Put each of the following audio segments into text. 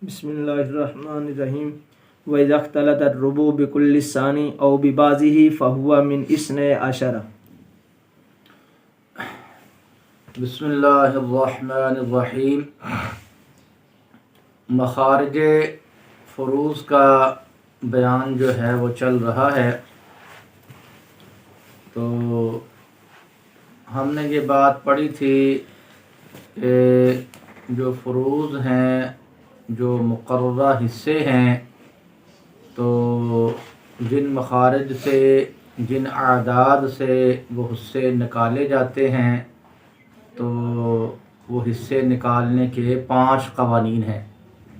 بسم اللہ الرحمن الرحیم وَإِذَا اخْتَلَطَ الرُّبُعُ بِكُلِّ الثَّانِي أَوْ بِبَعْضِهِ فَهُوَ مِنْ اثْنَيْ عَشَرَ۔ بسم اللہ الرحمن الرحیم۔ مخارج فروض کا بیان جو ہے وہ چل رہا ہے، تو ہم نے یہ بات پڑھی تھی کہ جو فروض ہیں، جو مقررہ حصے ہیں، تو جن مخارج سے، جن اعداد سے وہ حصے نکالے جاتے ہیں، تو وہ حصے نکالنے کے 5 قوانین ہیں۔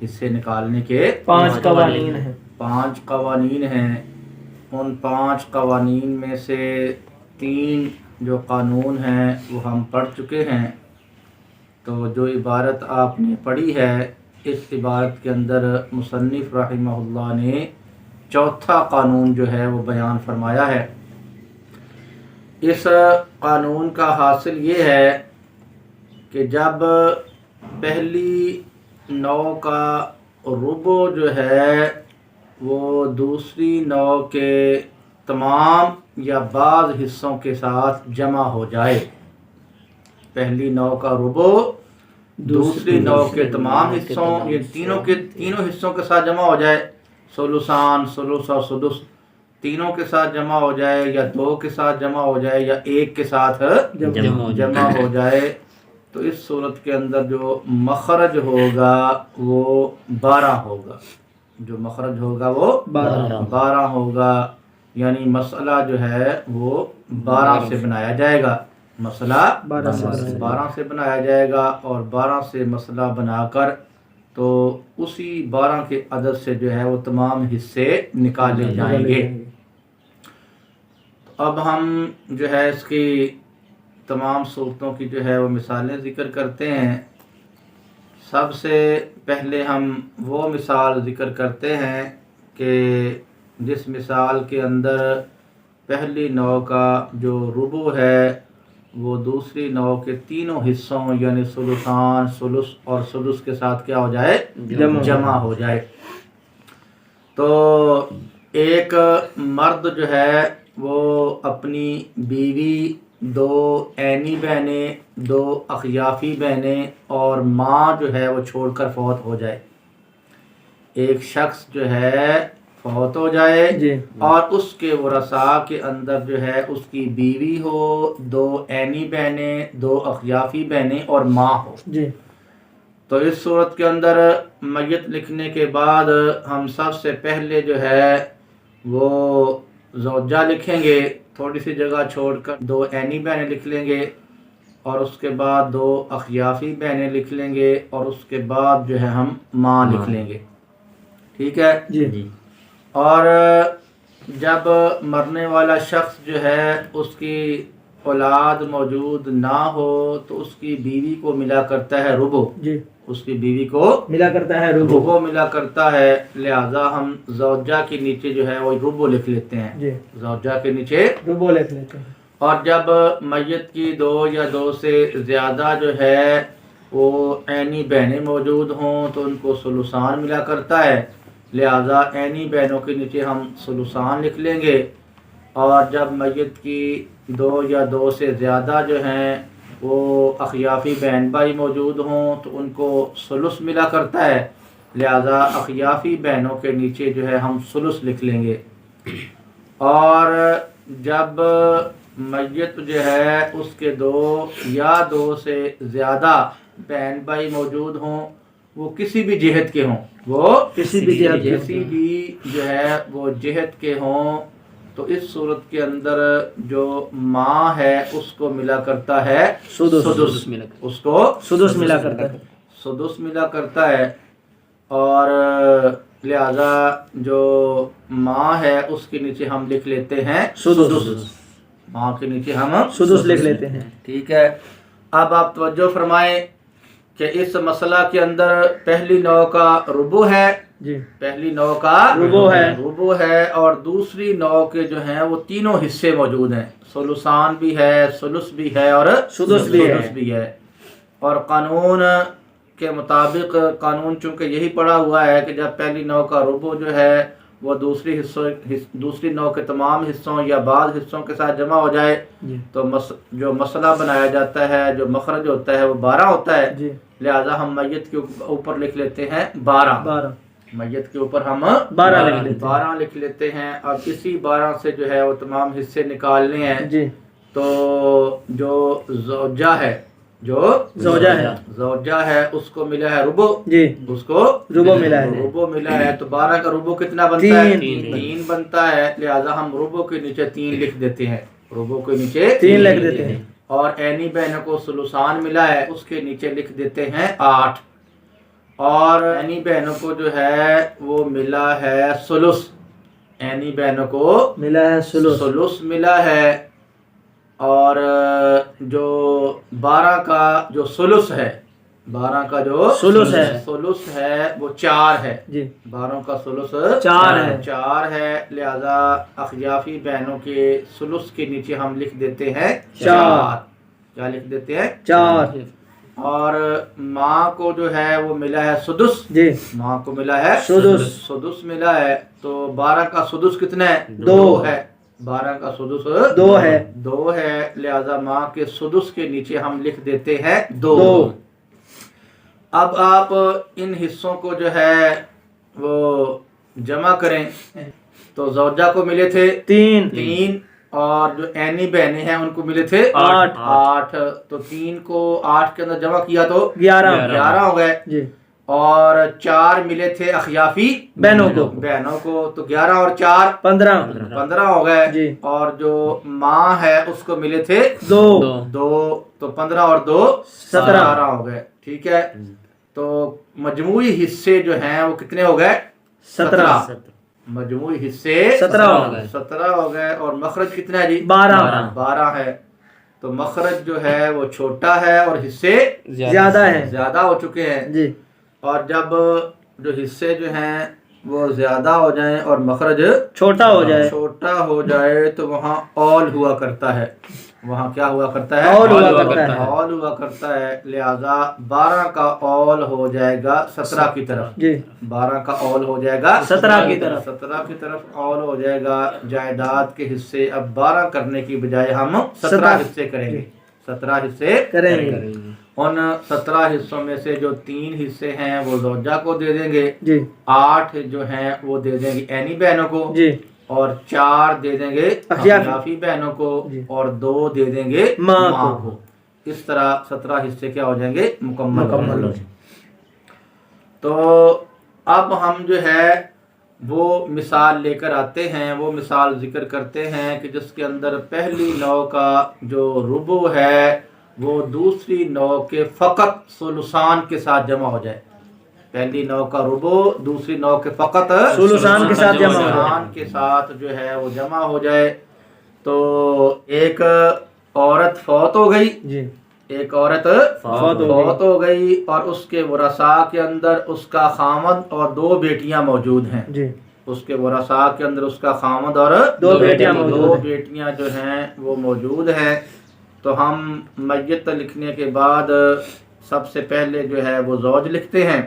حصے نکالنے کے 5 قوانین ہیں۔ 5 قوانین ہیں۔ ان 5 قوانین میں سے 3 جو قانون ہیں وہ ہم پڑھ چکے ہیں۔ تو جو عبارت آپ نے پڑھی ہے، اس عبارت کے اندر مصنف رحمہ اللہ نے 4تھا قانون جو ہے وہ بیان فرمایا ہے۔ اس قانون کا حاصل یہ ہے کہ جب پہلی نوع کا ربع جو ہے وہ دوسری نوع کے تمام یا بعض حصوں کے ساتھ جمع ہو جائے، پہلی نوع کا ربع دوسری نوع کے تمام حصوں، یہ تینوں حصوں کے ساتھ جمع ہو جائے، ثلثان، ثلث اور سدس تینوں کے ساتھ جمع ہو جائے، یا 2 کے ساتھ جمع ہو جائے، یا 1 کے ساتھ جمع ہو جائے، تو اس صورت کے اندر جو مخرج ہوگا وہ 12 ہوگا۔ جو مخرج ہوگا وہ 12 ہوگا، یعنی مسئلہ جو ہے وہ 12 سے بنایا جائے گا۔ مسئلہ 12 سے بنایا جائے گا، اور 12 سے مسئلہ بنا کر تو اسی 12 کے عدد سے جو ہے وہ تمام حصے نکالے جائیں گے۔ اب ہم جو ہے اس کی تمام صورتوں کی جو ہے وہ مثالیں ذکر کرتے ہیں۔ سب سے پہلے ہم وہ مثال ذکر کرتے ہیں کہ جس مثال کے اندر پہلی نوع کا جو ربع ہے وہ دوسری نوع کے تینوں حصوں یعنی ثلثان، ثلث اور سدس کے ساتھ کیا ہو جائے؟ جمع ہو جائے۔ تو ایک مرد جو ہے وہ اپنی بیوی، 2 عینی بہنیں، 2 اخیافی بہنیں اور ماں جو ہے وہ چھوڑ کر فوت ہو جائے۔ ایک شخص جو ہے فوت ہو جائے اور اس کے ورثاء کے اندر جو ہے اس کی بیوی ہو، 2 عینی بہنیں، 2 اخیافی بہنیں اور ماں ہو۔ تو اس صورت کے اندر میت لکھنے کے بعد ہم سب سے پہلے جو ہے وہ زوجہ لکھیں گے، تھوڑی سی جگہ چھوڑ کر 2 عینی بہنیں لکھ لیں گے، اور اس کے بعد 2 اخیافی بہنیں لکھ لیں گے، اور اس کے بعد جو ہے ہم ماں لکھ لیں گے۔ ٹھیک ہے جی۔ اور جب مرنے والا شخص جو ہے اس کی اولاد موجود نہ ہو تو اس کی بیوی کو ملا کرتا ہے ربع۔ اس کی بیوی کو ملا کرتا ہے ربع ملا کرتا ہے، لہذا ہم زوجہ کے نیچے جو ہے وہ ربع لکھ لیتے ہیں۔ زوجہ کے نیچے ربع لکھ لیتے ہیں۔ اور جب میت کی 2 یا 2 سے زیادہ جو ہے وہ عینی بہنیں موجود ہوں تو ان کو ثلثان ملا کرتا ہے، لہذا عینی بہنوں کے نیچے ہم ثلثان لکھ لیں گے۔ اور جب میت کی 2 یا 2 سے زیادہ جو ہیں وہ اخیافی بہن بھائی موجود ہوں تو ان کو ثلث ملا کرتا ہے، لہذا اخیافی بہنوں کے نیچے جو ہے ہم ثلث لکھ لیں گے۔ اور جب میت جو ہے اس کے 2 یا 2 سے زیادہ بہن بھائی موجود ہوں، وہ کسی بھی جہت کے ہوں، وہ کسی بھی جو ہے وہ جہت کے ہوں، تو اس صورت کے اندر جو ماں ہے اس کو ملا کرتا ہے سدس، اس کو سدس ملا کرتا ہے، سدس ملا کرتا ہے، اور لہذا جو ماں ہے اس کے نیچے ہم لکھ لیتے ہیں سدس۔ ماں کے نیچے ہم سدس لکھ لیتے ہیں۔ ٹھیک ہے۔ اب آپ توجہ فرمائیں کہ اس مسئلہ کے اندر پہلی نوع کا ربع ہے، پہلی نوع کا ربع ہے، اور دوسری نوع کے جو ہیں وہ تینوں حصے موجود ہیں، ثلثان بھی ہے، ثلث بھی ہے اور سدس بھی ہے۔ اور قانون کے مطابق قانون چونکہ یہی پڑا ہوا ہے کہ جب پہلی نوع کا ربع جو ہے وہ دوسری نوع کے تمام حصوں یا بعض حصوں کے ساتھ جمع ہو جائے تو جو مسئلہ بنایا جاتا ہے، جو مخرج ہوتا ہے وہ 12 ہوتا ہے، لہذا ہم میت کے اوپر لکھ لیتے ہیں 12، میت کے اوپر ہم 12 لکھ لیتے ہیں۔ اب اسی 12 سے جو ہے وہ تمام حصے نکالنے ہیں، تو جو زوجہ ہے اس کو ملا ہے ربع، اس کو ربع ملا ہے، تو 12 کا ربع کتنا بنتا ہے؟ 3 بنتا ہے، لہذا ہم ربع کے نیچے 3 لکھ دیتے ہیں، ربع کے نیچے 3 لکھ دیتے ہیں۔ اور عینی بہنوں کو ثلثان ملا ہے، اس کے نیچے لکھ دیتے ہیں 8، اور عینی بہنوں کو جو ہے وہ ملا ہے ثلث، عینی بہنوں کو ملا ہے ثلث ملا ہے، اور جو 12 کا جو ثلث ہے، 12 کا جو ثلث ہے وہ 4 ہے، 12 کا ثلث 4 ہے، لہذا اخیافی بہنوں کے ثلث کے نیچے ہم لکھ دیتے ہیں 4، کیا لکھ دیتے ہیں؟ 4۔ اور ماں کو جو ہے وہ ملا ہے سدس، ماں کو ملا ہے سدس ملا ہے، تو 12 کا سدس کتنا ہے؟ 2 ہے، 12 کا سدس 2 ہے، لہذا ماں کے سدس کے نیچے ہم لکھ دیتے ہیں 2۔ اب آپ ان حصوں کو جو ہے وہ جمع کریں، تو زوجہ کو ملے تھے 3 اور جو عینی بہنیں ہیں ان کو ملے تھے 8، تو 3 کو 8 کے اندر جمع کیا تو 11 ہو گئے، اور 4 ملے تھے اخیافی بہنوں کو، تو 11 اور 4 15 ہو گئے، اور جو ماں ہے اس کو ملے تھے 2، تو 15 اور 2 17 ہو گئے، ٹھیک ہے۔ تو مجموعی حصے جو ہیں وہ کتنے ہو گئے؟ 17، مجموعی حصے 17 ہو گئے، اور مخرج کتنا ہے جی؟ 12 ہے، تو مخرج جو ہے وہ چھوٹا ہے اور حصے زیادہ ہو چکے ہیں، اور جب جو حصے جو ہیں وہ زیادہ ہو جائیں اور مخرج چھوٹا ہو جائے تو وہاں اول ہوا کرتا ہے، وہاں کیا ہوا کرتا ہے؟ اول ہوا کرتا ہے، لہذا 12 کا اول ہو جائے گا 17 کی طرف، 12 کا اول ہو جائے گا 17 کی طرف اول ہو جائے گا۔ جائیداد کے حصے اب 12 کرنے کی بجائے ہم 17 حصے کریں گے، 17 حصے کریں گے۔ ان 17 حصوں میں سے جو 3 حصے ہیں وہ زوجہ کو دے دیں گے، 8 جو ہیں وہ دے دیں گے عینی بہنوں کو، اور 4 دے دیں گے اخیافی بہنوں کو، اور 2 دے دیں گے ماں کو۔ اس طرح 17 حصے کیا ہو جائیں گے؟ مکمل ہو جائیں گے۔ تو اب ہم جو ہے وہ مثال لے کر آتے ہیں، وہ مثال ذکر کرتے ہیں کہ جس کے اندر پہلی نوع کا جو ربع ہے وہ دوسری نوع کے فقط ثلثان کے ساتھ جمع ہو جائے، پہلی نوع کا ربع دوسری نوع کے فقط ثلثان کے ساتھ جو ہے وہ جمع ہو جائے۔ تو ایک عورت فوت ہو گئی، ایک عورت فوت ہو گئی، اور اس کے ورثاء کے اندر اس کا خامد اور 2 بیٹیاں موجود ہیں، اس کے ورثاء کے اندر اس کا خامد اور 2 بیٹیاں جو ہیں وہ موجود ہیں، تو ہم میت لکھنے کے بعد سب سے پہلے جو ہے وہ زوج لکھتے ہیں،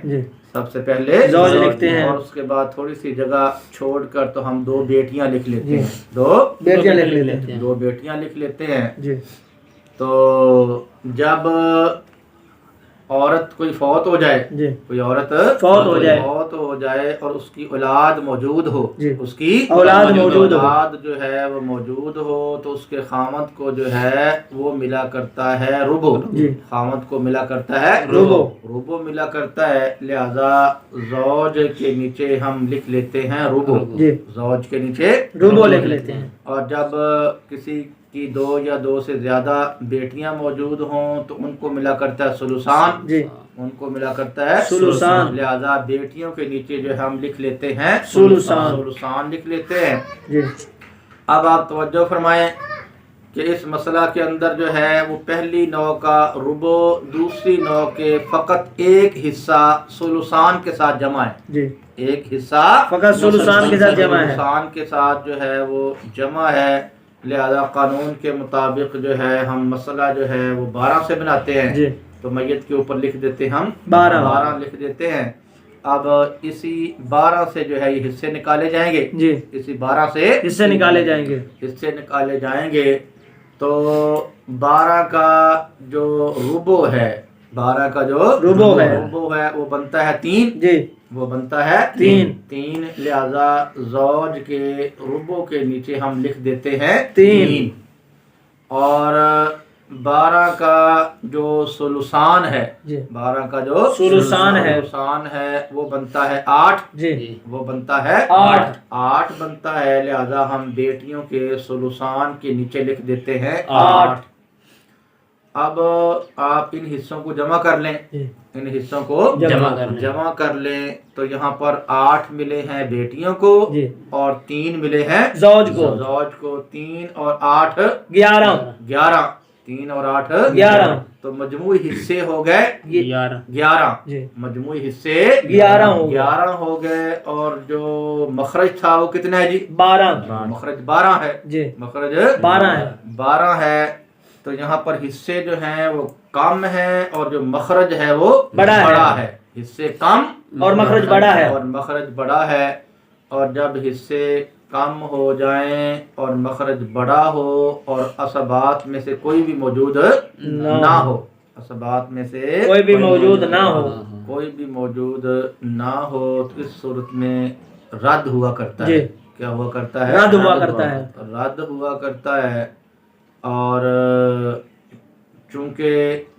سب سے پہلے زوج لکھتے ہیں، اور اس کے بعد تھوڑی سی جگہ چھوڑ کر تو ہم 2 بیٹیاں لکھ لیتے ہیں، 2 بیٹیاں لکھ لیتے ہیں۔ تو جب عورت کوئی فوت ہو جائے، کوئی عورت فوت ہو جائے اور اس کی اولاد موجود ہو، اس کی اولاد جو ہے وہ موجود ہو، تو اس کے خامد کو جو ہے وہ ملا کرتا ہے ربع، خامد کو ملا کرتا ہے ربع ملا کرتا ہے، لہذا زوج کے نیچے ہم لکھ لیتے ہیں ربع، زوج کے نیچے ربع لکھ لیتے ہیں۔ اور جب کسی کی 2 یا 2 سے زیادہ بیٹیاں موجود ہوں تو ان کو ملا کرتا ہے ثلثان، ان کو ملا کرتا ہے ثلثان، لہذا بیٹیوں کے نیچے جو ہم لکھ لیتے ہیں ثلثان لکھ لیتے ہیں۔ اب آپ توجہ فرمائیں کہ اس مسئلہ کے اندر جو ہے وہ پہلی نوع کا ربع دوسری نوع کے فقط ایک حصہ ثلثان کے ساتھ جمع ہے، ایک حصہ فقط ثلثان کے ساتھ جو ہے وہ جمع ہے، لہذا قانون کے مطابق جو ہے ہم مسئلہ جو ہے وہ 12 سے بناتے ہیں، تو میت کے اوپر لکھ دیتے ہم 12 لکھ دیتے ہیں. اب اسی 12 سے جو ہے یہ حصے نکالے جائیں گے. جی اسی 12 سے حصے نکالے جائیں گے. حصے نکالے جائیں گے. تو 12 کا جو ربع ہے، 12 کا جو ربع ہے وہ بنتا ہے 3. جی وہ بنتا ہے 3. لہذا زوج کے ربع کے نیچے ہم لکھ دیتے ہیں 3. اور 12 کا جو ثلثان ہے، جی 12 کا جو ثلثان ہے وہ بنتا ہے 8. جی وہ بنتا ہے 8 بنتا ہے. لہذا ہم بیٹیوں کے ثلثان کے نیچے لکھ دیتے ہیں 8. اب آپ ان حصوں کو جمع کر لیں. ان حصوں کو جمع کر لیں تو یہاں پر 8 ملے ہیں بیٹیوں کو جی اور 3 ملے ہیں زوج کو 3 اور 8 11 3 اور 8 11 تو مجموعی حصے ہو گئے 11. جی مجموعی حصے 11 ہو گئے. اور جو مخرج تھا وہ کتنا ہے جی؟ 12 مخرج 12 ہے. جی مخرج 12 ہے. تو یہاں پر حصے جو ہیں وہ کم ہیں اور جو مخرج ہے وہ بڑا ہے. حصے کم اور مخرج بڑا ہے. اور جب حصے کم ہو جائیں اور مخرج بڑا ہو اور اسبات میں سے کوئی بھی موجود نہ ہو، اسبات میں سے کوئی بھی موجود نہ ہو تو اس صورت میں رد ہوا کرتا ہے. کیا ہوا کرتا ہے؟ رد ہوا کرتا ہے. اور چونکہ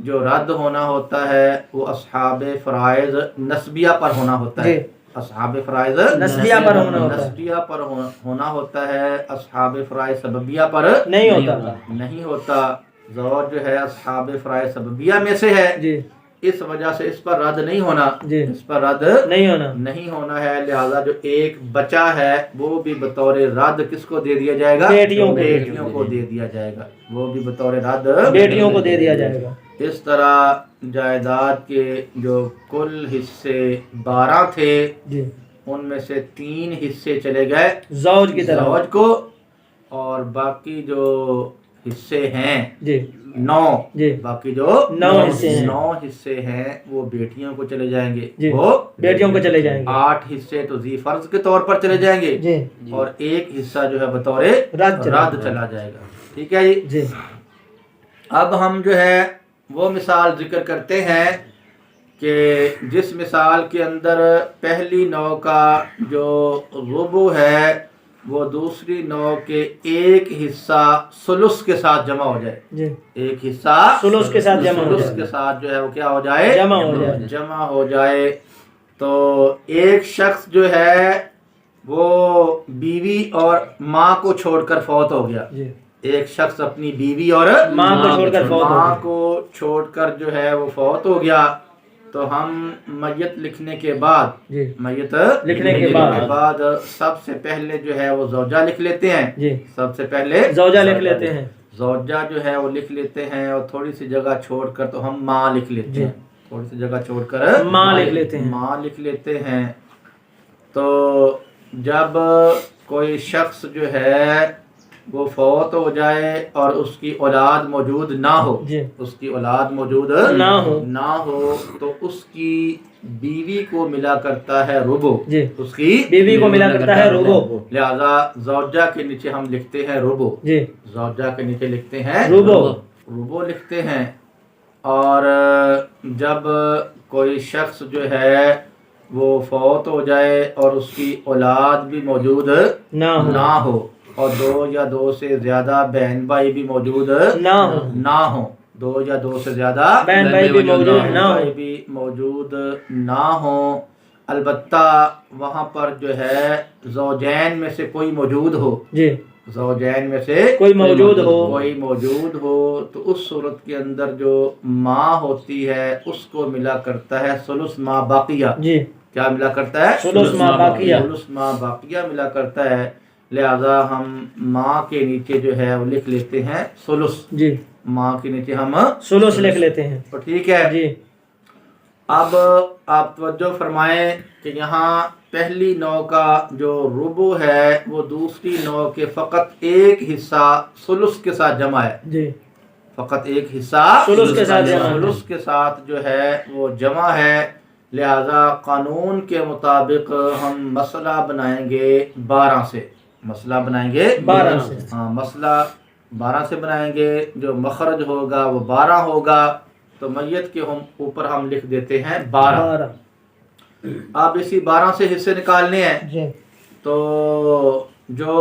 جو رد ہونا ہوتا ہے وہ اصحاب فرائض نسبیہ پر ہونا ہوتا ہے. اصحاب فرائض نسبیہ پر ہونا ہوتا ہے. اصحاب فرائض سببیہ پر نہیں ہوتا. زوج جو ہے اصحاب فرائض سببیہ میں سے ہے. اس وجہ سے اس پر رد نہیں ہونا. نہیں ہونا ہے. لہذا جو ایک بچہ ہے وہ بھی بطور رد کس کو دے دیا جائے گا؟ بیٹیوں کو دے دیا جائے گا. وہ بھی بطور رد بیٹیوں کو دے دیا جائے گا. اس طرح جائیداد کے جو کل حصے 12 تھے ان میں سے 3 حصے چلے گئے زوج کی طرف، زوج کو، اور باقی جو حصے ہیں 9 باقی جو 9 حصے ہیں وہ بیٹیوں کو چلے جائیں گے. وہ بیٹیوں کو چلے جائیں گے. 8 حصے تو ذی فرض کے طور پر چلے جائیں گے اور 1 حصہ جو ہے بطور رد چلا جائے گا. ٹھیک ہے جی. اب ہم جو ہے وہ مثال ذکر کرتے ہیں کہ جس مثال کے اندر پہلی نوع کا جو ربع ہے وہ دوسری نوع کے ایک حصہ ثلث کے ساتھ جمع ہو جائے. ایک حصہ ثلث کے ساتھ جو ہے وہ کیا ہو جائے؟ جمع ہو جائے. تو ایک شخص جو ہے وہ بیوی اور ماں کو چھوڑ کر فوت ہو گیا. ایک شخص اپنی بیوی اور ماں کو چھوڑ کر جو ہے وہ فوت ہو گیا. تو ہم میت لکھنے کے بعد سب سے پہلے جو ہے وہ زوجہ لکھ لیتے ہیں. سب سے پہلے زوجہ جو ہے وہ لکھ لیتے ہیں اور تھوڑی سی جگہ چھوڑ کر تو ہم ماں لکھ لیتے ہیں. تھوڑی سی جگہ چھوڑ کر ماں لکھ لیتے ہیں. تو جب کوئی شخص جو ہے وہ فوت ہو جائے اور اس کی اولاد موجود نہ ہو تو اس کی بیوی کو ملا کرتا ہے ربع. اس کی بیوی کو ملا کرتا ہے ربع. لہذا زوجہ کے نیچے ہم لکھتے ہیں ربع. زوجہ کے نیچے لکھتے ہیں ربع لکھتے ہیں. اور جب کوئی شخص جو ہے وہ فوت ہو جائے اور اس کی اولاد بھی موجود نہ ہو اور 2 یا 2 سے زیادہ بہن بھائی بھی موجود نہ ہوں، 2 یا 2 سے زیادہ بہن بھائی بھی موجود نہ ہوں، البتہ وہاں پر جو ہے زوجین میں سے کوئی موجود ہو. زوجین میں سے کوئی موجود ہو تو اس صورت کے اندر جو ماں ہوتی ہے اس کو ملا کرتا ہے ثلث ما باقیہ. کیا ملا کرتا ہے؟ ثلث ما باقیہ ملا کرتا ہے. لہذا ہم ماں کے نیچے جو ہے وہ لکھ لیتے ہیں ثلث. ماں کے نیچے ہم ثلث لکھ لیتے ہیں. تو ٹھیک ہے. اب آپ توجہ فرمائیں کہ یہاں پہلی نوع کا جو ربع ہے وہ دوسری نوع کے فقط ایک حصہ ثلث کے ساتھ جمع ہے. فقط ایک حصہ سلس کے ساتھ جمع ہے۔ سلس کے ساتھ جو ہے وہ جمع ہے، لہذا قانون کے مطابق ہم مسئلہ بنائیں گے 12 سے، مسئلہ بنائیں گے 12 سے۔ ہاں مسئلہ 12 سے بنائیں گے، جو مخرج ہوگا وہ 12 ہوگا، تو میت کے اوپر ہم لکھ دیتے ہیں 12۔ اب اسی 12 سے حصے نکالنے ہیں، جی تو جو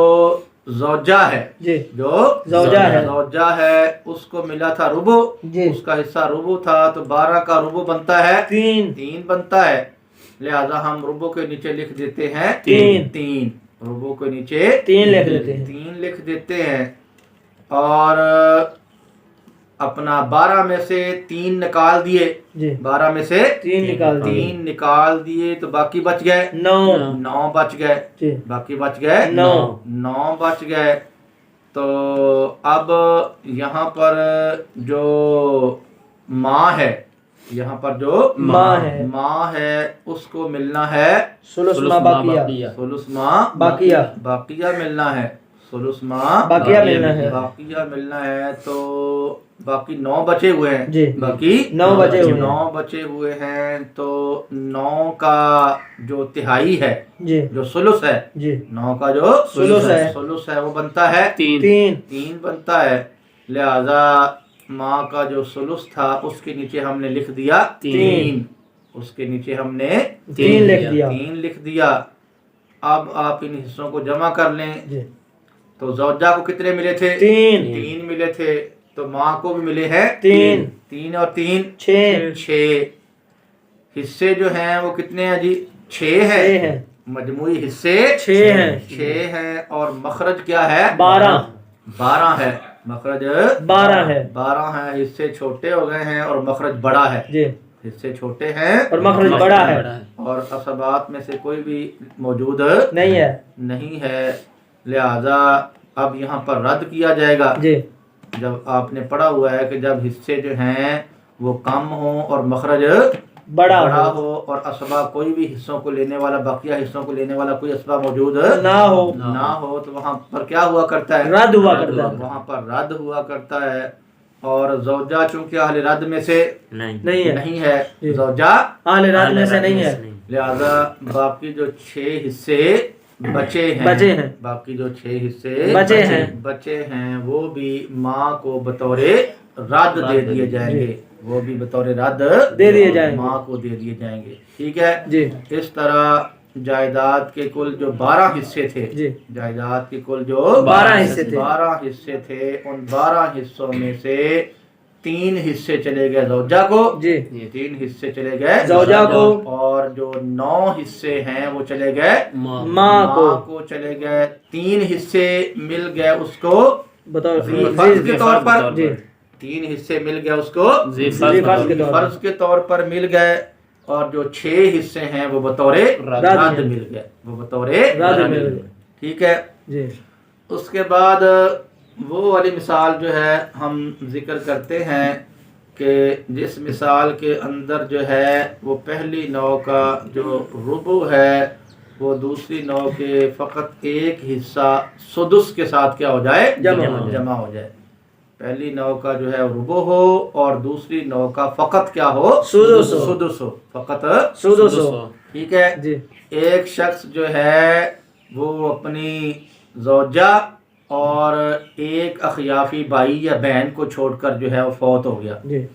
زوجہ ہے، جی جو زوجہ ہے، اس کو ملا تھا ربع، جی اس کا حصہ ربع تھا، تو 12 کا ربع بنتا ہے 3 بنتا ہے، لہذا ہم ربع کے نیچے لکھ دیتے ہیں 3 ربع کے نیچے 3 لکھ دیتے ہیں۔ 3 لکھ دیتے ہیں، اور اپنا 12 میں سے 3 نکال دیے، جی 12 میں سے 3 نکال دیے، 3 نکال دیے تو باقی بچ گئے 9 بچ گئے، جی باقی بچ گئے 9 بچ گئے۔ تو اب یہاں پر جو ماں ہے، یہاں پر جو ماں ہے اس کو ملنا ہے سلس ما باقیہ، سلس ما باقیہ ملنا ہے، سلس ما باقیہ ملنا ہے، باقیہ ملنا ہے، تو باقی 9 بچے ہوئے ہیں، جی باقی 9 بچے ہوئے ہیں، 9 بچے ہوئے ہیں، تو 9 کا جو تہائی ہے، جی جو سلس ہے، جی 9 کا جو سلس ہے وہ بنتا ہے 3 بنتا ہے، لہذا ماں کا جو سلس تھا اس کے نیچے ہم نے لکھ دیا 3، اس کے نیچے ہم نے 3 لکھ دیا۔ اب آپ ان حصوں کو جمع کر لیں، جی تو زوجہ کو کتنے ملے تھے؟ 3 ملے تھے، تو ماں کو بھی ملے ہیں 3 اور 3 6 حصے جو ہیں وہ کتنے ہیں جی؟ 6 ہیں، مجموعی حصے 6 ہیں، اور مخرج کیا ہے؟ 12 ہے، مخرج 12 ہے، حصے چھوٹے ہو گئے ہیں اور مخرج بڑا ہے، جی حصے چھوٹے ہیں اور مخرج بڑا ہے، اور اسبات میں سے کوئی بھی موجود نہیں ہے، لہذا اب یہاں پر رد کیا جائے گا۔ جی جب آپ نے پڑھا ہوا ہے کہ جب حصے جو ہیں وہ کم ہوں اور مخرج بڑا ہو اور اسباب کوئی بھی حصوں کو لینے والا، بقیہ حصوں کو لینے والا کوئی اسباب موجود نہ ہو، تو وہاں پر کیا ہوا کرتا ہے؟ رد ہوا کرتا ہے، وہاں پر رد ہوا کرتا ہے، اور زوجہ چونکہ اہل رد میں سے نہیں ہے، زوجہ اہل رد میں سے نہیں ہے، لہذا باقی جو 6 حصے بچے ہیں، باقی جو 6 حصے بچے ہیں وہ بھی ماں کو بطور رد دے دیے جائیں گے، وہ بھی بطور رد دے دیے جائیں گے، ماں کو دے دیے جائیں گے، ٹھیک ہے جی۔ اس طرح جائیداد کے کل جو 12 حصے تھے، جی جائیداد کے کل جو 12 حصے تھے، ان 12 حصوں میں سے 3 حصے چلے گئے زوجہ کو، جی 3 حصے چلے گئے زوجہ کو، اور جو 9 حصے ہیں وہ چلے گئے ماں کو چلے گئے، 3 حصے مل گئے اس کو بطور فرض کے طور پر، جی 3 حصے مل گئے اس کو فرض کے طور پر مل گئے، اور جو 6 حصے ہیں وہ بطور رد مل گئے، وہ بطور رد مل گئے، ٹھیک ہے جی۔ اس کے بعد وہ والی مثال جو ہے ہم ذکر کرتے ہیں کہ جس مثال کے اندر جو ہے وہ پہلی نوع کا جو ربع ہے وہ دوسری نوع کے فقط ایک حصہ سدس کے ساتھ کیا ہو جائے؟ جمع ہو جائے، پہلی نوع کا جو ہے ربع ہو اور دوسری نوع کا فقط کیا ہو؟ سدس ہو، فقط سدس ہو، ٹھیک ہے جی۔ ایک شخص جو ہے وہ اپنی زوجہ اور ایک اخیافی بھائی یا بہن کو چھوڑ کر جو ہے وہ فوت ہو گیا، جی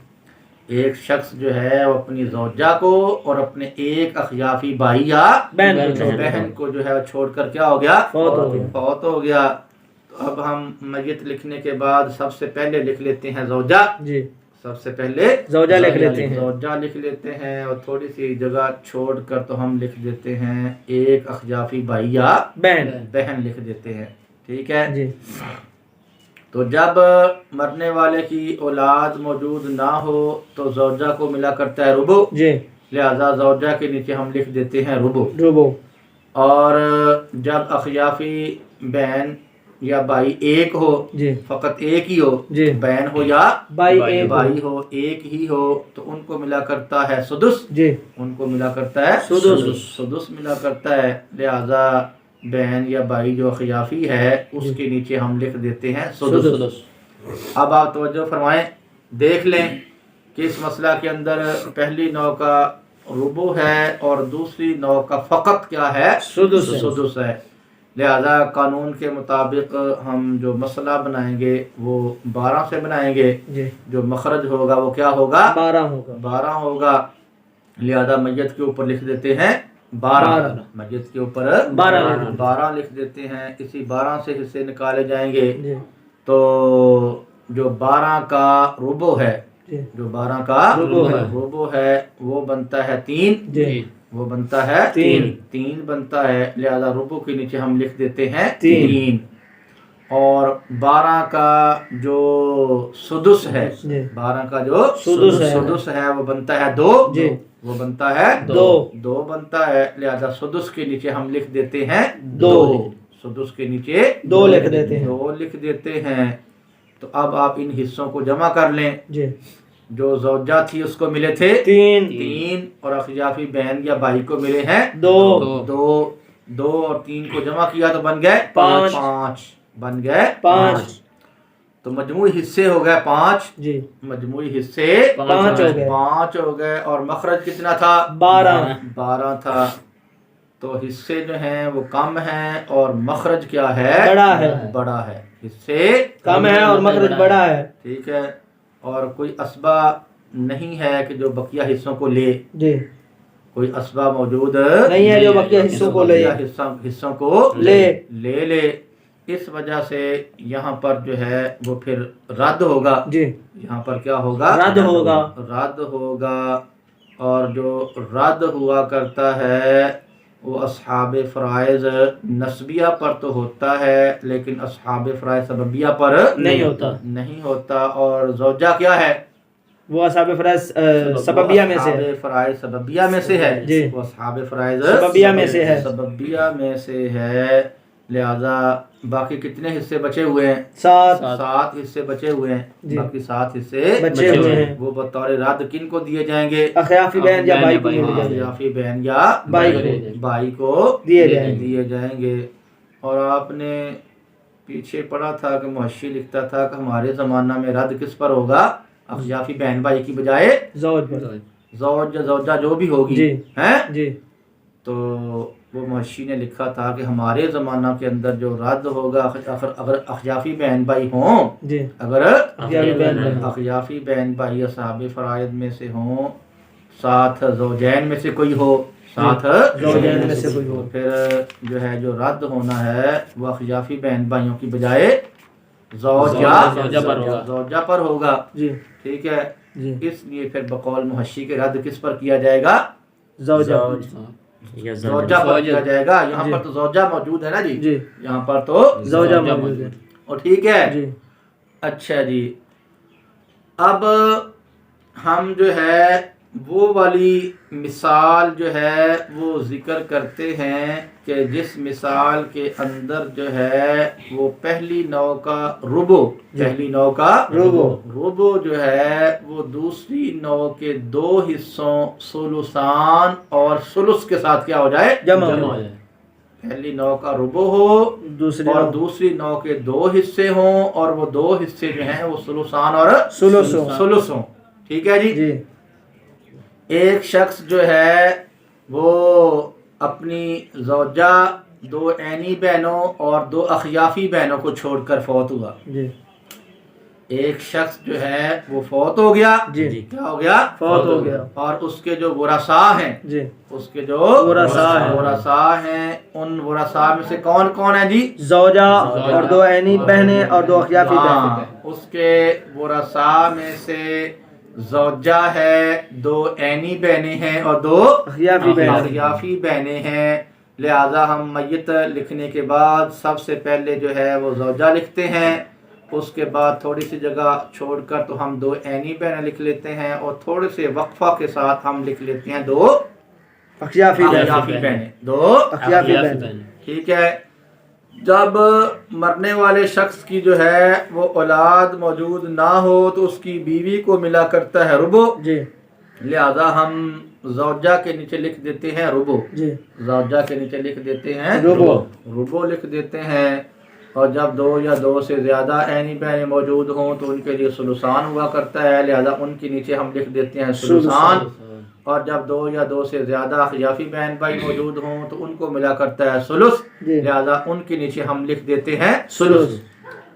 ایک شخص جو ہے وہ اپنی زوجہ کو اور اپنے ایک اخیافی بھائی یا بہن کو جو ہے چھوڑ کر کیا ہو گیا؟ فوت ہو گیا۔ تو اب ہم میت لکھنے کے بعد سب سے پہلے لکھ لیتے ہیں زوجہ، جی سب سے پہلے زوجہ لکھ لیتے ہیں، زوجہ لکھ لیتے ہیں، اور تھوڑی سی جگہ چھوڑ کر تو ہم لکھ دیتے ہیں ایک اخیافی بھائی یا بہن لکھ دیتے ہیں، ٹھیک ہے جی۔ تو جب مرنے والے کی اولاد موجود نہ ہو تو زوجہ کو ملا کرتا ہے ربع، جی لہذا زوجہ کے نیچے ہم لکھ دیتے ہیں ربع، اور جب اخیافی بہن یا بھائی ایک ہو، جی فقط ایک ہی ہو، جی بہن ہو یا بھائی ہو، ایک ہی ہو، تو ان کو ملا کرتا ہے سدس، جی ان کو ملا کرتا ہے سدس ملا کرتا ہے، لہذا بہن یا بھائی جو خیافی ہے اس کے نیچے ہم لکھ دیتے ہیں سدس، اب آپ توجہ فرمائیں، دیکھ لیں کہ اس مسئلہ کے اندر پہلی نوع کا ربع ہے اور دوسری نوع کا فقط کیا ہے؟ سدس ہے۔ لہذا قانون کے مطابق ہم جو مسئلہ بنائیں گے وہ 12 سے بنائیں گے، جو مخرج ہوگا وہ کیا ہوگا؟ 12 ہوگا۔ لہذا میت کے اوپر لکھ دیتے ہیں 12، میت کے اوپر 12 لکھ دیتے ہیں۔ اسی 12 سے حصے نکالے جائیں گے، تو جو 12 کا ربع ہے، جو 12 کا ربع ہے وہ بنتا ہے 3، وہ بنتا ہے 3 بنتا ہے۔ لہذا ربع کے نیچے ہم لکھ دیتے ہیں 3، اور 12 کا جو سدس ہے، 12 کا جو سدس ہے وہ بنتا ہے 2، وہ بنتا ہے 2 بنتا ہے۔ لہذا سدس کے نیچے ہم لکھ دیتے ہیں 2، سدس کے نیچے 2 لکھ دیتے ہیں۔ تو اب آپ ان حصوں کو جمع کر لیں۔ جو زوجہ تھی اس کو ملے تھے 3 اور اخیافی بہن یا بھائی کو ملے ہیں 2 اور 3 کو جمع کیا تو بن گئے 5 بن گئے 5، تو مجموعی حصے ہو گئے 5، مجموعی حصے 5 ہو گئے، اور مخرج کتنا تھا؟ 12 تھا۔ تو حصے جو ہیں وہ کم ہیں اور مخرج کیا ہے؟ بڑا ہے۔ حصے کم ہے اور مخرج بڑا ہے، ٹھیک ہے۔ اور کوئی اسبہ نہیں ہے کہ جو بقیہ حصوں کو لے، کوئی اسبہ موجود نہیں ہے جو بقیہ حصوں کو لے، حصوں کو لے۔ اس وجہ سے یہاں پر جو ہے وہ پھر رد ہوگا، یہاں پر کیا ہوگا؟ رد ہوگا۔ اور جو رد ہوا کرتا ہے وہ اصحاب فرائض نسبیہ پر تو ہوتا ہے، لیکن اصحاب فرائض سببیہ پر نہیں ہوتا۔ اور زوجہ کیا ہے؟ وہ اصحاب فرائض سببیہ میں سے ہے، فرائض سببیہ میں سے ہے، وہ اصحاب فرائض سببیہ میں سے ہے، سببیہ میں سے ہے۔ لہذا باقی کتنے حصے بچے ہوئے ہیں؟ 7 حصے بچے ہوئے ہیں، باقی 7 حصے بچے ہوئے ہیں۔ وہ بطور رد کن کو دیے جائیں گے؟ اخیافی بہن یا بھائی کو، اخیافی بہن یا بھائی کو دیے جائیں گے۔ اور آپ نے پیچھے پڑھا تھا کہ محشی لکھتا تھا کہ ہمارے زمانہ میں رد کس پر ہوگا؟ اخیافی بہن بھائی کی بجائے زوج یا زوجہ جو بھی ہوگی ہیں، تو وہ محشی نے لکھا تھا کہ ہمارے زمانہ کے اندر جو رد ہوگا اگر اخیافی بہن بھائی ہوں، اگر اخیافی بہن بھائی اصحاب فرائض میں سے ہوں، ساتھ زوجین میں سے کوئی ہو، پھر جو ہے جو رد ہونا ہے وہ اخیافی بہن بھائیوں کی بجائے زوجہ پر ہوگا، ٹھیک ہے۔ اس لیے پھر بقول محشی کے رد کس پر کیا جائے گا؟ زوجہ پر کیا جائے گا۔ یہاں پر تو زوجہ موجود ہے نا جی، یہاں پر تو زوجہ موجود ہے، اور ٹھیک ہے۔ اچھا جی، اب ہم جو ہے وہ والی مثال جو ہے وہ ذکر کرتے ہیں کہ جس مثال کے اندر جو ہے وہ پہلی نوع کا ربع جو ہے وہ دوسری نوع کے 2 حصوں ثلثان اور ثلث کے ساتھ کیا ہو جائے؟ جمع ہو جائے۔ پہلی نوع کا ربع ہو اور دوسری نوع کے 2 حصے ہوں، اور وہ 2 حصے جو ہیں وہ ثلثان اور ثلث ہوں، ٹھیک ہے جی۔ ایک شخص جو ہے وہ اپنی زوجہ، 2 عینی بہنوں اور 2 اخیافی بہنوں کو چھوڑ کر فوت ہوا۔ ایک شخص جو ہے وہ فوت ہو گیا، کیا ہو گیا؟ فوت ہو گیا۔ اور اس کے جو ورثاء ہیں، اس کے جو ورثاء ہیں، ان ورثاء میں سے کون کون ہیں جی؟ زوجہ اور 2 عینی بہنیں اور 2 اخیافی بہنیں۔ اس کے ورثاء میں سے زوجہ ہے، 2 عینی بہنیں ہیں اور 2 اخیافی بہنیں ہیں۔ لہذا ہم میت لکھنے کے بعد سب سے پہلے جو ہے وہ زوجہ لکھتے ہیں، اس کے بعد تھوڑی سی جگہ چھوڑ کر تو ہم 2 عینی بہنیں لکھ لیتے ہیں، اور تھوڑے سے وقفہ کے ساتھ ہم لکھ لیتے ہیں 2 اخیافی بہنیں، 2 اخیافی بہنیں، ٹھیک ہے۔ جب مرنے والے شخص کی جو ہے وہ اولاد موجود نہ ہو تو اس کی بیوی کو ملا کرتا ہے ربع، لہذا ہم زوجہ کے نیچے لکھ دیتے ہیں ربع، زوجہ کے نیچے لکھ دیتے ہیں ربع لکھ دیتے ہیں۔ اور جب 2 یا 2 سے زیادہ عینی بہنیں موجود ہوں تو ان کے لیے سلوسان ہوا کرتا ہے، لہذا ان کے نیچے ہم لکھ دیتے ہیں سلوسان۔ اور جب 2 یا 2 سے زیادہ اخیافی بہن بھائی موجود ہوں تو ان کو ملا کرتا ہے سلس، لہذا ان کے نیچے ہم لکھ دیتے ہیں سلس۔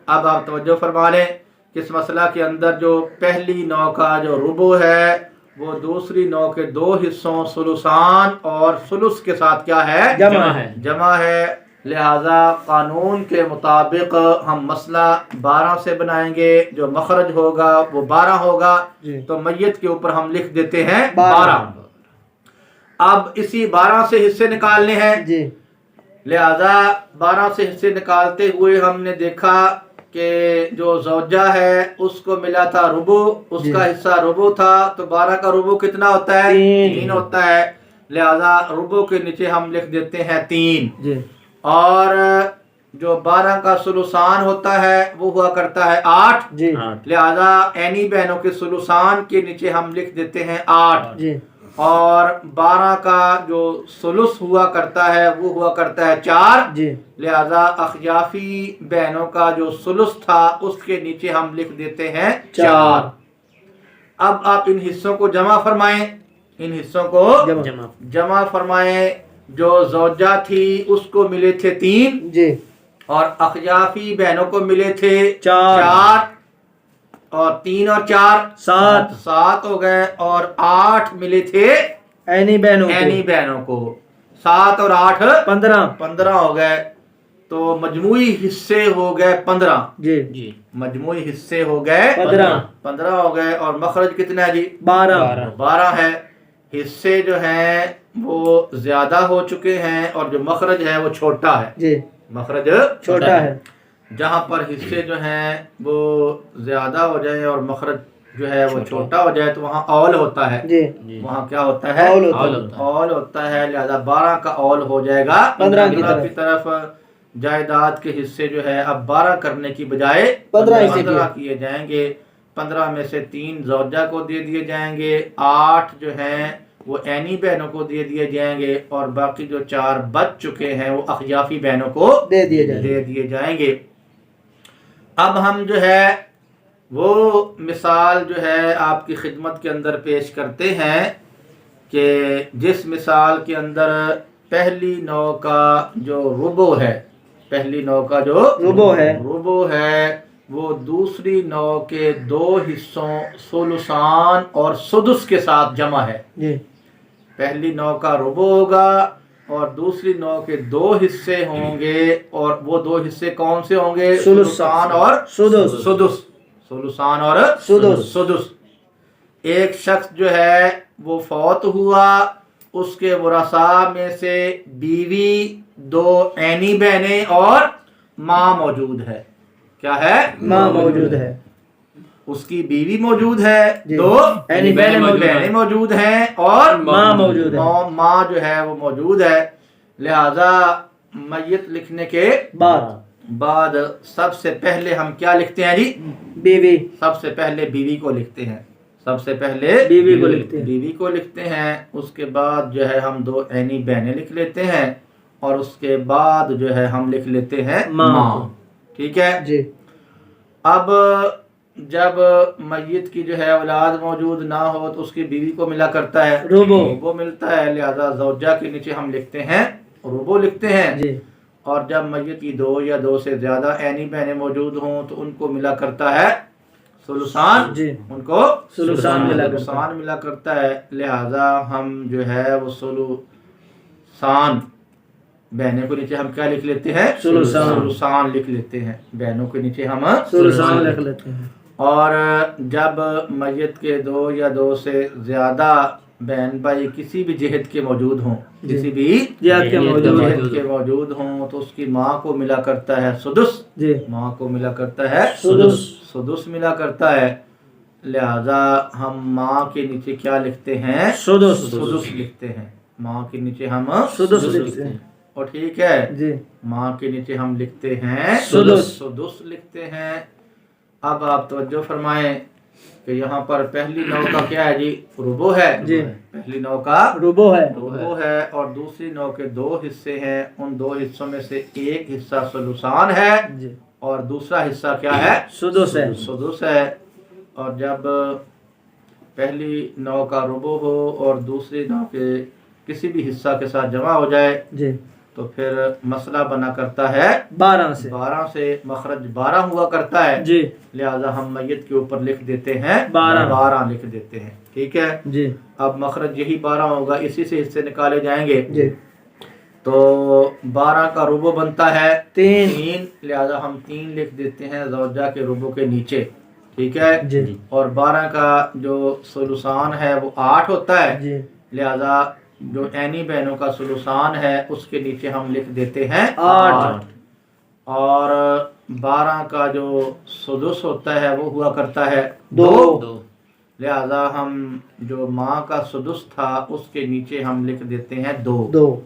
اب آپ توجہ فرما لیں کہ اس مسئلہ کے اندر جو پہلی نوع کا جو ربع ہے وہ دوسری نوع کے 2 حصوں سلوسان اور سلس کے ساتھ کیا ہے؟ جمع ہے۔ لہذا قانون کے مطابق ہم مسئلہ 12 سے بنائیں گے، جو مخرج ہوگا وہ 12 ہوگا، تو میت کے اوپر ہم لکھ دیتے ہیں 12۔ اب اسی 12 سے حصے نکالنے ہیں، لہذا 12 سے حصے نکالتے ہوئے ہم نے دیکھا کہ جو زوجہ ہے اس کو ملا تھا ربع، اس کا حصہ ربع تھا، تو 12 کا ربع کتنا ہوتا ہے؟ 3 ہوتا ہے، لہذا ربع کے نیچے ہم لکھ دیتے ہیں 3۔ اور جو 12 کا سلوسان ہوتا ہے وہ ہوا کرتا ہے 8، لہذا عینی بہنوں کے سلوسان کے نیچے ہم لکھ دیتے ہیں 8۔ اور 12 کا جو سلس ہوا کرتا ہے وہ ہوا کرتا ہے 4، لہذا اخیافی بہنوں کا جو سلس تھا اس کے نیچے ہم لکھ دیتے ہیں 4۔ اب آپ ان حصوں کو جمع فرمائیں، ان حصوں کو جمع فرمائیں۔ جو زوجہ تھی اس کو ملے تھے 3، اور اخیافی بہنوں کو ملے تھے 4، اور 3 اور 4 7 ہو گئے، اور 8 ملے تھے عینی بہنوں کو، 7 اور 8 15 ہو گئے، تو مجموعی حصے ہو گئے 15۔ مجموعی حصے ہو گئے 15 ہو گئے، اور مخرج کتنا ہے جی؟ 12 ہے۔ حصے جو ہیں وہ زیادہ ہو چکے ہیں اور جو مخرج ہے وہ چھوٹا ہے، مخرج چھوٹا ہے۔ جہاں پر حصے جو ہیں وہ زیادہ ہو جائیں اور مخرج جو ہے وہ چھوٹا ہو جائے تو وہاں اول ہوتا ہے، وہاں کیا ہوتا ہے؟ اول ہوتا ہے، لہذا 12 کا اول ہو جائے گا 15 کی طرف۔ جائیداد کے حصے جو ہے اب 12 کرنے کی بجائے 15 کیے جائیں گے۔ 15 میں سے 3 زوجہ کو دے دیے جائیں گے، 8 جو ہیں وہ عینی بہنوں کو دے دیے جائیں گے، اور باقی جو 4 بچ چکے ہیں وہ اخیافی بہنوں کو دے دیے جائیں گے۔ اب ہم جو ہے وہ مثال جو ہے آپ کی خدمت کے اندر پیش کرتے ہیں کہ جس مثال کے اندر پہلی نوع کا جو ربع ہے، پہلی نوع کا جو ربع ہے وہ دوسری نوع کے 2 حصوں سلوسان اور سدس کے ساتھ جمع ہے۔ پہلی نوع کا ربع ہوگا اور دوسری نوع کے 2 حصے ہوں گے، اور وہ 2 حصے کون سے ہوں گے؟ سلوسان اور سدس۔ سلوسان اور سدس۔ ایک شخص جو ہے وہ فوت ہوا، اس کے ورثاء میں سے بیوی، 2 عینی بہنیں اور ماں موجود ہے۔ کیا ہے؟ ماں موجود ہے۔ اس کی بیوی موجود ہے، 2 عینی بہنیں موجود ہیں، اور ماں موجود ہے، ماں جو ہے وہ موجود ہے۔ لہذا میت لکھنے کے بعد سب سے پہلے ہم کیا لکھتے ہیں جی؟ بیوی۔ سب سے پہلے بیوی کو لکھتے ہیں، سب سے پہلے بیوی کو لکھتے ہیں۔ اس کے بعد جو ہے ہم 2 عینی بہنیں لکھ لیتے ہیں، اور اس کے بعد جو ہے ہم لکھ لیتے ہیں ماں۔ ٹھیک ہے جی۔ اب جب میت کی جو ہے اولاد موجود نہ ہو تو اس کی بیوی کو ملا کرتا ہے ربع ملتا ہے، لہذا زوجہ کے نیچے ہم لکھتے ہیں ربع لکھتے ہیں جی۔ اور جب میت کی 2 یا 2 سے زیادہ عینی بہنیں موجود ہوں تو ان کو ملا کرتا ہے سلوسان جی، ان کو سلوسان ملا کرتا ہے، لہذا ہم جو ہے وہ سلوسان بہنوں کے نیچے ہم کیا لکھ لیتے ہیں؟ سلوسان لکھ لیتے ہیں، بہنوں کے نیچے ہم سلوسان لکھ لیتے ہیں۔ اور جب میت کے 2 یا 2 سے زیادہ بہن بھائی کسی بھی جہت کے موجود ہوں، کسی بھی جہت کے موجود ہوں تو اس کی ماں کو ملا کرتا ہے سدس، ماں کو ملا کرتا ہے سدس ملا کرتا ہے، لہذا ہم ماں کے نیچے کیا لکھتے ہیں؟ سدس لکھتے ہیں، ماں کے نیچے ہم سدس لکھتے ہیں۔ اور ٹھیک ہے جی، ماں کے نیچے ہم لکھتے ہیں سدس لکھتے ہیں۔ اب آپ توجہ فرمائیں کہ یہاں پر پہلی نو کا کیا ہے جی ربو ہے جی پہلی نو کا ربو ہے ربو ہے اور دوسری نو کے دو حصے ہیں ان دو حصوں میں سے ایک حصہ سلوسان ہے جی اور دوسرا حصہ کیا ہے سدس ہے سدس ہے اور جب پہلی نو کا ربو ہو اور دوسری نو کے کسی بھی حصہ کے ساتھ جمع ہو جائے جی تو پھر مسئلہ بنا کرتا ہے 12 سے مخرج 12 ہوا کرتا ہے جی لہذا ہم میت کے اوپر لکھ دیتے ہیں 12 لکھ دیتے ہیں ٹھیک ہے جی اب مخرج یہی 12 ہوگا اسی سے حصے نکالے جائیں گے جی تو 12 کا ربو بنتا ہے 3 لہذا ہم 3 لکھ دیتے ہیں زوجہ کے ربو کے نیچے ٹھیک ہے جی اور 12 کا جو سلوسان ہے وہ 8 ہوتا ہے جی لہذا جو عینی بہنوں کا سلوسان ہے اس کے نیچے ہم لکھ دیتے ہیں 8 اور 12 کا جو سدس ہوتا ہے وہ ہوا کرتا ہے 2 لہذا ہم جو ماں کا سدس تھا اس کے نیچے ہم لکھ دیتے ہیں 2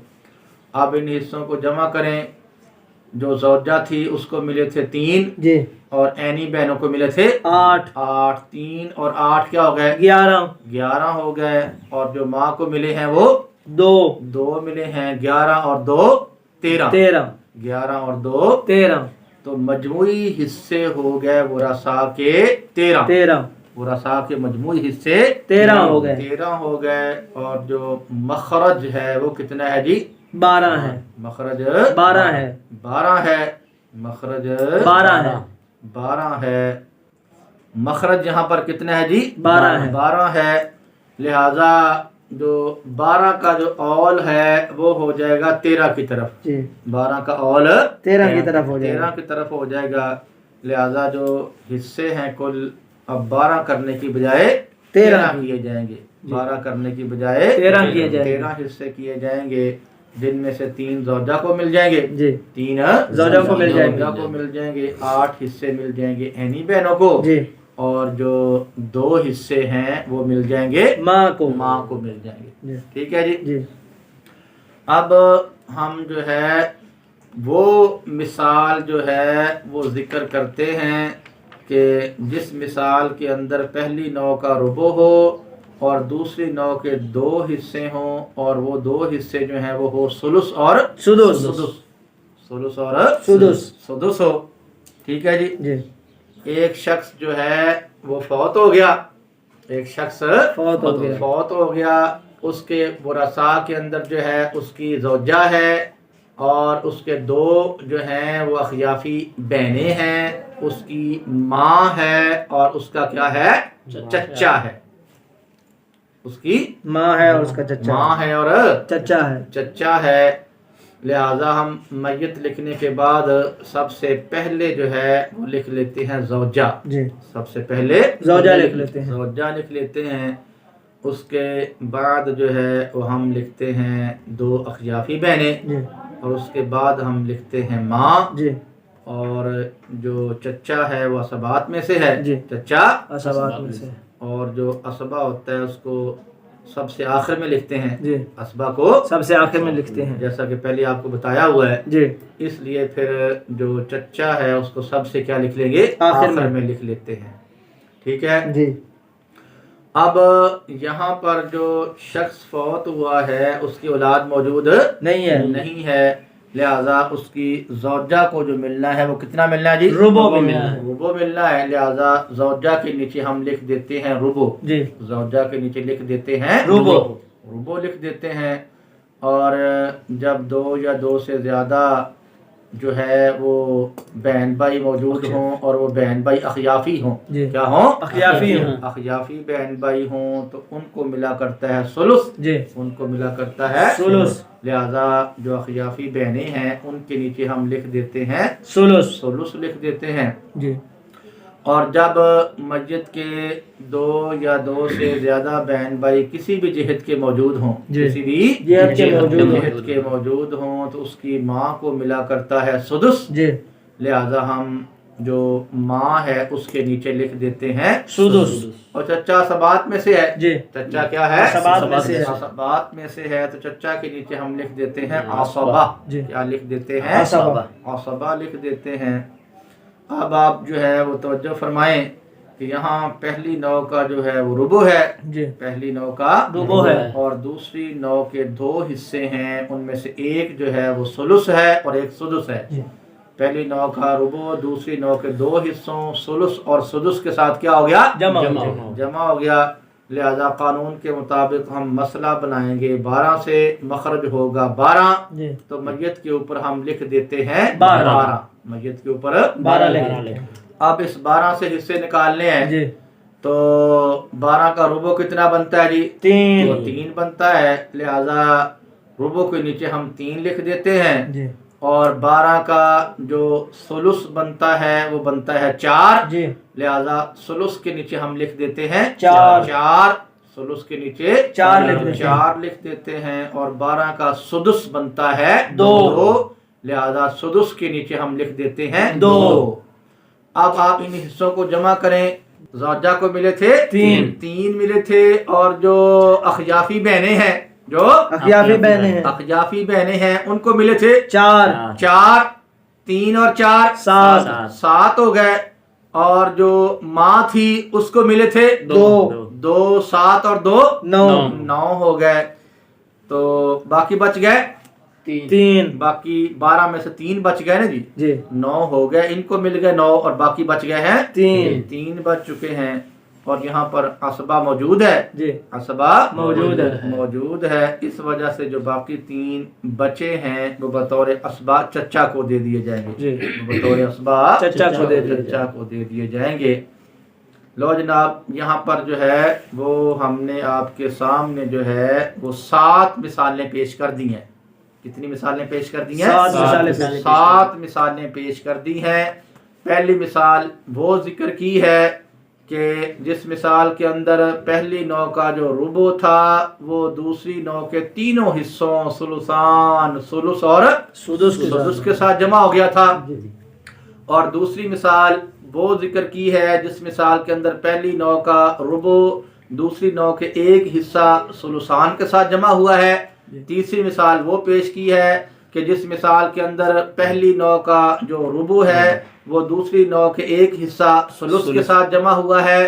اب ان حصوں کو جمع کریں جو زوجہ تھی اس کو ملے تھے 3 جی اور عینی بہنوں کو ملے تھے 8 3 اور 8 کیا ہو گئے 11 ہو گئے اور جو ماں کو ملے ہیں وہ 2 ملے ہیں 11 اور 2 13 11 اور 2 13 تو مجموعی حصے ہو گئے ورثاء کے 13 ورثاء کے مجموعی حصے 13 ہو گئے اور جو مخرج ہے وہ کتنا ہے جی 12 ہے مخرج 12 ہے 12 ہے مخرج 12 ہے مخرج یہاں پر کتنا ہے جی 12 ہے لہذا جو 12 کا جو اول ہے وہ ہو جائے گا 13 کی طرف جی 12 کا اول 13 کی طرف ہو جائے گا 13 کی طرف ہو جائے گا لہذا جو حصے ہیں کل اب 12 کرنے کی بجائے 13 کیے جائیں گے 12 کرنے کی بجائے 13 حصے کیے جائیں گے جن میں سے 3 زوجہ کو مل جائیں گے جی 3 زوجہ کو مل جائیں گے 8 حصے مل جائیں گے عینی بہنوں کو جی اور جو 2 حصے ہیں وہ مل جائیں گے ماں کو مل جائیں گے ٹھیک ہے جی اب ہم جو ہے وہ مثال جو ہے وہ ذکر کرتے ہیں کہ جس مثال کے اندر پہلی نو کا ربو ہو اور دوسری نو کے 2 حصے ہوں اور وہ 2 حصے جو ہیں وہ ہو سلس اور سدس ہو ٹھیک ہے جی ایک شخص جو ہے وہ فوت ہو گیا اس کے ورثاء کے اندر جو ہے اس کی زوجہ ہے اور اس کے 2 جو ہیں وہ اخیافی بہنیں ہیں اس کی ماں ہے اور اس کا کیا ہے چچا ہے اس کی ماں ہے اور اس کا چچا ہے لہذا ہم میت لکھنے کے بعد سب سے پہلے جو ہے وہ لکھ لیتے ہیں زوجہ سب سے پہلے زوجہ لکھ لیتے ہیں اس کے بعد جو ہے وہ ہم لکھتے ہیں 2 اخیافی بہنیں اور اس کے بعد ہم لکھتے ہیں ماں اور جو چچا ہے وہ اسبات میں سے ہے چچا اسبات میں سے اور جو اسبا ہوتا ہے اس کو سب سے آخر میں لکھتے ہیں اسبا کو سب سے آخر میں لکھتے ہیں جیسا کہ پہلے آپ کو بتایا ہوا ہے اس لیے پھر جو چچا ہے اس کو سب سے کیا لکھ لیں گے آخر میں لکھ لیتے ہیں ٹھیک ہے اب یہاں پر جو شخص فوت ہوا ہے اس کی اولاد موجود نہیں ہے لہذا اس کی زوجہ کو جو ملنا ہے وہ کتنا ملنا ہے جی ربو ملنا ہے لہذا زوجہ کے نیچے ہم لکھ دیتے ہیں ربو زوجہ کے نیچے لکھ دیتے ہیں ربو لکھ دیتے ہیں اور جب 2 یا 2 سے زیادہ جو ہے وہ بہن بھائی موجود ہوں اور وہ بہن بھائی اخیافی ہوں کیا ہوں اخیافی بہن بھائی ہوں تو ان کو ملا کرتا ہے سلس لہذا جو اخیافی بہنیں ہیں ان کے نیچے ہم لکھ دیتے ہیں سلس لکھ دیتے ہیں اور جب میت کے 2 یا 2 سے زیادہ بہن بھائی کسی بھی جہت کے موجود ہوں جہت کے موجود ہوں تو اس کی ماں کو ملا کرتا ہے سدس لہذا ہم جو ماں ہے اس کے نیچے لکھ دیتے ہیں سدس اور چچا اسبات میں سے ہے چچا کیا ہے اسبات میں سے ہے تو چچا کے نیچے ہم لکھ دیتے ہیں عصبہ کیا لکھ دیتے ہیں عصبہ لکھ دیتے ہیں اب آپ جو ہے وہ توجہ فرمائیں کہ یہاں پہلی نو کا جو ہے وہ ربع ہے، جی پہلی نو کا ربع ہے، اور دوسری نو کے دو حصے ہیں، ان میں سے ایک جو ہے وہ ثلث ہے اور ایک سدس ہے۔ جی پہلی نو کا ربع، دوسری نو کے دو حصوں ثلث اور سدس کے ساتھ کیا ہو گیا؟ جمع ہو گیا۔ لہذا قانون کے مطابق ہم مسئلہ بنائیں گے، 12 سے مخرج ہوگا 12، جی تو میت کے اوپر ہم لکھ دیتے ہیں 12، میت کے اوپر 12 لکھ اب اس 12 سے حصے نکالنے ہیں، جی تو 12 کا ربع کتنا بنتا ہے جی؟ 3 بنتا ہے، لہذا ربع کے نیچے ہم 3 لکھ دیتے ہیں، جی اور 12 کا جو ثلث بنتا ہے وہ بنتا ہے 4، جی لہذا ثلث کے نیچے ہم لکھ دیتے ہیں 4، ثلث کے نیچے 4 لکھ دیتے ہیں، اور 12 کا سدس بنتا ہے 2، لہذا سدس کے نیچے ہم لکھ دیتے ہیں 2۔ اب آپ ان حصوں کو جمع کریں، زوجہ کو ملے تھے 3 ملے تھے، اور جو اخیافی بہنیں ہیں، جو اخیافی بہنیں ہیں ان کو ملے تھے 4، 3 اور 4 7 ہو گئے، اور جو ماں تھی اس کو ملے تھے 2، 7 اور 2 9 ہو گئے، تو باقی بچ گئے 3، باقی 12 میں سے 3 بچ گئے نا جی 9 ہو گئے، ان کو مل گئے 9 اور باقی بچ گئے ہیں 3 بچ چکے ہیں، اور یہاں پر عصبہ موجود ہے، عصبہ موجود ہے، اس وجہ سے جو باقی 3 بچے ہیں وہ بطور عصبہ چچا کو دے دیے جائیں گے، بطور عصبہ چچا کو دے دیے جائیں گے۔ لو جناب، یہاں پر جو ہے وہ ہم نے آپ کے سامنے جو ہے وہ 7 مثالیں پیش کر دی ہیں۔ کتنی مثالیں پیش کر دی ہیں؟ 7 مثالیں پیش کر دی ہیں۔ پہلی مثال وہ ذکر کی ہے کہ جس مثال کے اندر پہلی نو کا جو ربع تھا وہ دوسری نو کے تینوں حصوں ثلثان، ثلث اور سدس کے ساتھ جمع ہو گیا تھا، اور دوسری مثال وہ ذکر کی ہے جس مثال کے اندر پہلی نو کا ربع دوسری نو کے ایک حصہ ثلثان کے ساتھ جمع ہوا ہے۔ تیسری مثال وہ پیش کی ہے کہ جس مثال کے اندر پہلی نو کا جو ربع ہے وہ دوسری نو کے ایک حصہ ثلث کے ساتھ جمع ہوا ہے،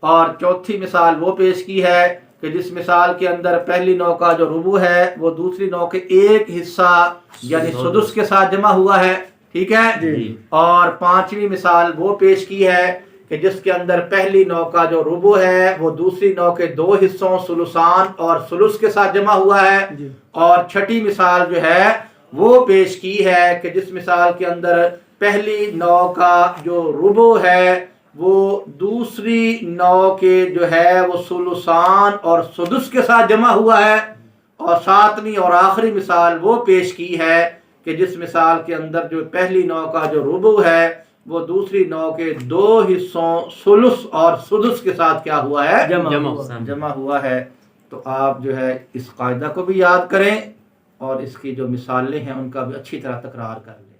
اور چوتھی مثال وہ پیش کی ہے کہ جس مثال کے اندر پہلی نو کا جو ربع ہے وہ دوسری نو کے ایک حصہ یعنی سدس کے ساتھ جمع ہوا ہے، ٹھیک ہے، اور پانچویں مثال وہ پیش کی ہے کہ جس کے اندر پہلی نو کا جو ربع ہے وہ دوسری نو کے 2 حصوں ثلثان اور ثلث کے ساتھ جمع ہوا ہے، اور چھٹی مثال جو ہے وہ پیش کی ہے کہ جس مثال کے اندر پہلی نو کا جو ربع ہے وہ دوسری نو کے جو ہے وہ ثلثان اور سدس کے ساتھ جمع ہوا ہے، اور ساتویں اور آخری مثال وہ پیش کی ہے کہ جس مثال کے اندر جو پہلی نو کا جو ربع ہے وہ دوسری نو کے 2 حصوں ثلث اور سدس کے ساتھ کیا ہوا ہے؟ جمع ہوا ہے۔ تو آپ جو ہے اس قاعدہ کو بھی یاد کریں، اور اس کی جو مثالیں ہیں ان کا بھی اچھی طرح تکرار کر لیں۔